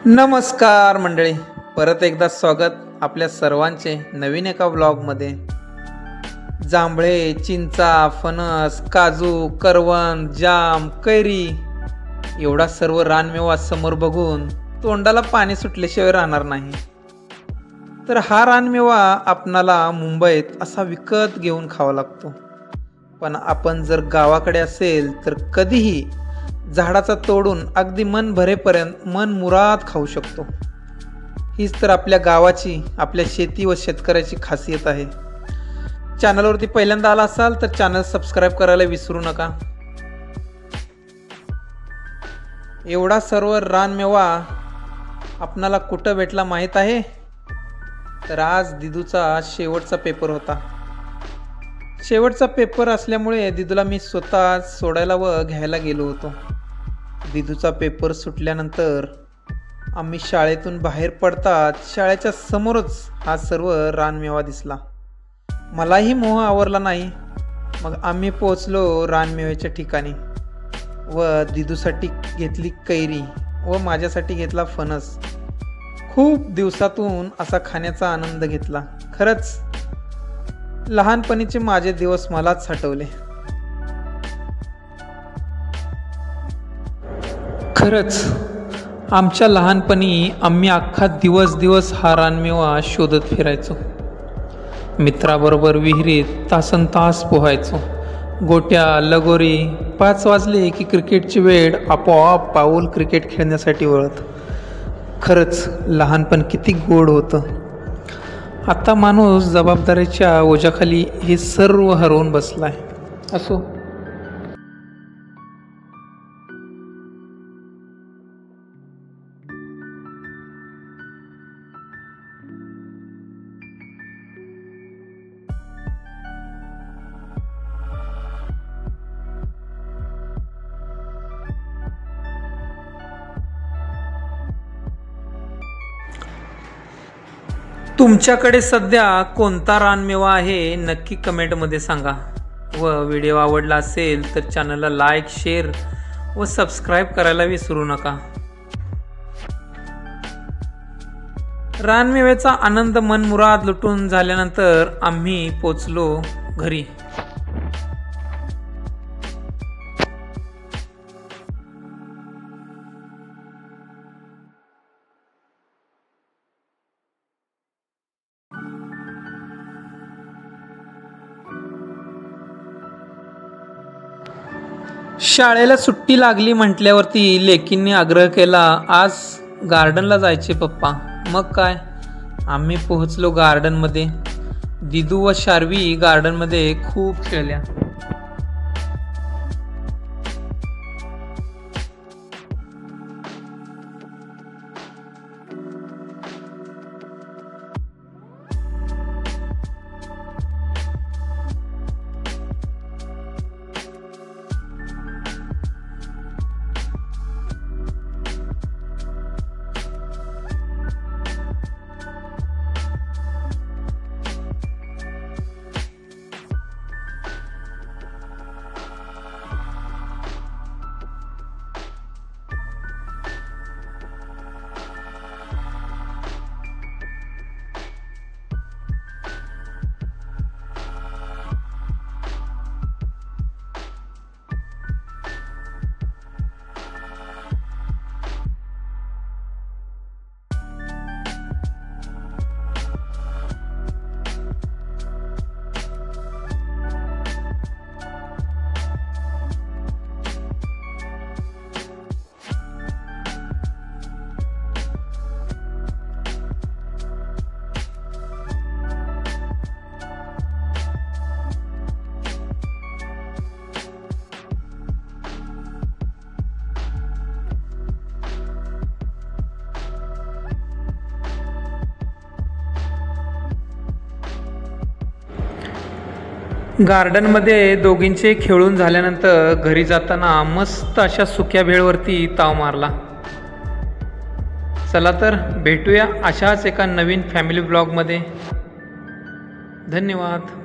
नमस्कार मंडळी, परत एकदा स्वागत आपल्या सर्वांचे नवीन एका व्लॉगमध्ये। जांभळे, चिंचा, फणस, काजू, करवंद, जाम, कैरी एवढा सर्व रानमेवा समोर बघून तोंडाला पाणी सुटल्याशिवाय राहणार नाही। तर हा रानमेवा आपणाला मुंबईत असा विकत घेऊन खावा लागतो, पण आपण जर गावाकडे असेल तर कधीही झाडाचा तोडून अगदी मन भरेपर्यंत मन मुराद खाऊ शकतो। हीच तर आपल्या गावाची, आपल्या शेती व शेतकऱ्याची खासियत आहे। चॅनलवरती पहिल्यांदा आला असाल तर चॅनल सबस्क्राईब करायला विसरू नका। एवढा सर्व रानमेवा आपणाला कुठं भेटला माहीत आहे? तर आज दिदूचा शेवटचा पेपर होता। शेवटचा पेपर असल्यामुळे दिदूला मी स्वतः सोडायला व घ्यायला गेलो होतो। दिदूचा पेपर सुटल्यानंतर आम्ही शाळेतून बाहेर पडताच शाळेच्या समोरच हा सर्व रानमेवा दिसला। मलाही मोह आवरला नाही। मग आम्ही पोहोचलो रानमेव्याच्या ठिकाणी व दिदूसाठी घेतली कैरी व माझ्यासाठी घेतला फणस। खूप दिवसातून असा खाण्याचा आनंद घेतला। खरंच लहानपणीचे माझे दिवस मलाच आठवले। खरंच आमच्या लहानपणी आम्ही अख्खा दिवस हा रानमेवा शोधत फिरायचो। मित्राबरोबर विहिरीत तासनतास पोहायचो। गोट्या, लगोरी, 5 वाजले की क्रिकेटची वेळ आपोआप पाऊल क्रिकेट खेळण्यासाठी वळत। खरंच लहानपण किती गोड होतं। आता माणूस जबाबदारीच्या ओझ्याखाली हे सर्व हरवून बसलाय। असो, तुमच्याकडे सध्या कोणता रानमेवा आहे नक्की कमेंटमध्ये सांगा। व व्हिडिओ आवडला असेल तर चॅनलला लाईक, शेअर व सबस्क्राईब करायला विसरू नका। रानमेव्याचा आनंद मनमुराद लुटून झाल्यानंतर आम्ही पोचलो घरी। शाळेला सुट्टी लागली म्हटल्यावरती लेकींनी आग्रह केला, आज गार्डनला जायचे पप्पा। मग काय, आम्ही पोहोचलो गार्डनमध्ये। दिदू व शार्वी गार्डनमध्ये खूप खेळल्या। गार्डनमध्ये दोघींचे खेळून झाल्यानंतर घरी जाताना मस्त अशा सुक्या भेळवरती ताव मारला। चला तर भेटूया अशाच एका नवीन फॅमिली ब्लॉगमध्ये। धन्यवाद।